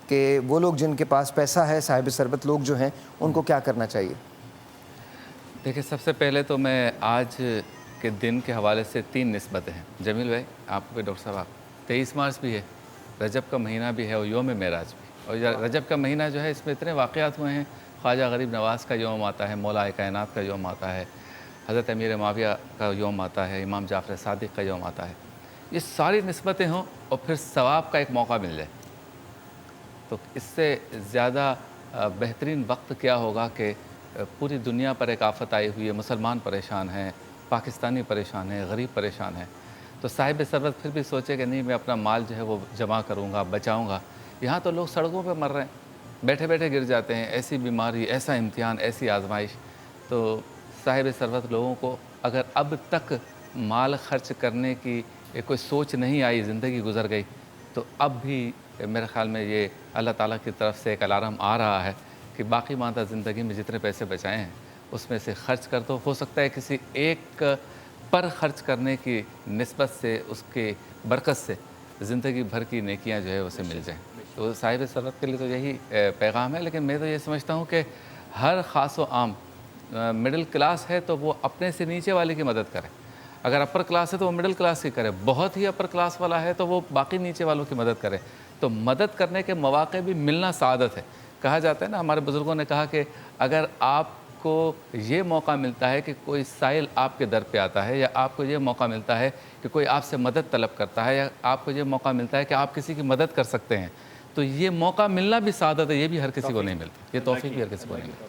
کہ وہ لوگ جن کے پاس پیسہ ہے، صاحب ثروت لوگ جو ہیں، ان کو کیا کرنا چاہیے؟ دیکھیں، سب سے پہلے تو میں آج کے دن کے حوالے سے 3 نسبتیں ہیں جمیل بھائی، آپ کو ڈاکٹر صاحب، 23 مارچ بھی ہے، رجب کا مہینہ بھی ہے اور یوم معراج بھی. اور رجب کا مہینہ جو ہے اس میں اتنے واقعات ہوئے ہیں. خواجہ غریب نواز کا یوم آتا ہے، مولا کائنات کا یوم آتا ہے، حضرت امیر معاویہ کا یوم آتا ہے، امام جعفر صادق کا یوم آتا ہے. یہ ساری نسبتیں ہوں اور پھر ثواب کا ایک موقع مل جائے تو اس سے زیادہ بہترین وقت کیا ہوگا کہ پوری دنیا پر ایک آفت آئی ہوئی ہے، مسلمان پریشان ہیں، پاکستانی پریشان ہیں، غریب پریشان ہیں. تو صاحب ثروت پھر بھی سوچے کہ نہیں، میں اپنا مال جو ہے وہ جمع کروں گا، بچاؤں گا. یہاں تو لوگ سڑکوں پہ مر رہے ہیں، بیٹھے بیٹھے گر جاتے ہیں، ایسی بیماری، ایسا امتحان، ایسی آزمائش. تو صاحب ثروت لوگوں کو اگر اب تک مال خرچ کرنے کی کوئی سوچ نہیں آئی، زندگی گزر گئی، تو اب بھی میرے خیال میں یہ اللہ تعالیٰ کی طرف سے ایک الارم آ رہا ہے کہ باقی ماندہ زندگی میں جتنے پیسے بچائے ہیں اس میں سے خرچ کر دو. ہو سکتا ہے کسی ایک پر خرچ کرنے کی نسبت سے، اس کی برکت سے زندگی بھر کی نیکیاں جو ہے اسے مل جائیں. تو صاحب ثروت کے لیے تو یہی پیغام ہے. لیکن میں تو یہ سمجھتا ہوں کہ ہر خاص و عام مڈل کلاس ہے تو وہ اپنے سے نیچے والے کی مدد کرے. اگر اپر کلاس ہے تو وہ مڈل کلاس کی کرے، بہت ہی اپر کلاس والا ہے تو وہ باقی نیچے والوں کی مدد کرے. تو مدد کرنے کے مواقع بھی ملنا سعادت ہے. کہا جاتا ہے نا، ہمارے بزرگوں نے کہا کہ اگر آپ کو یہ موقع ملتا ہے کہ کوئی سائل آپ کے در پہ آتا ہے، یا آپ کو یہ موقع ملتا ہے کہ کوئی آپ سے مدد طلب کرتا ہے، یا آپ کو یہ موقع ملتا ہے کہ آپ کسی کی مدد کر سکتے ہیں، تو یہ موقع ملنا بھی سعادت ہے. یہ بھی ہر کسی کو نہیں ملتا، یہ توفیق بھی ہر کسی کو نہیں ملتا.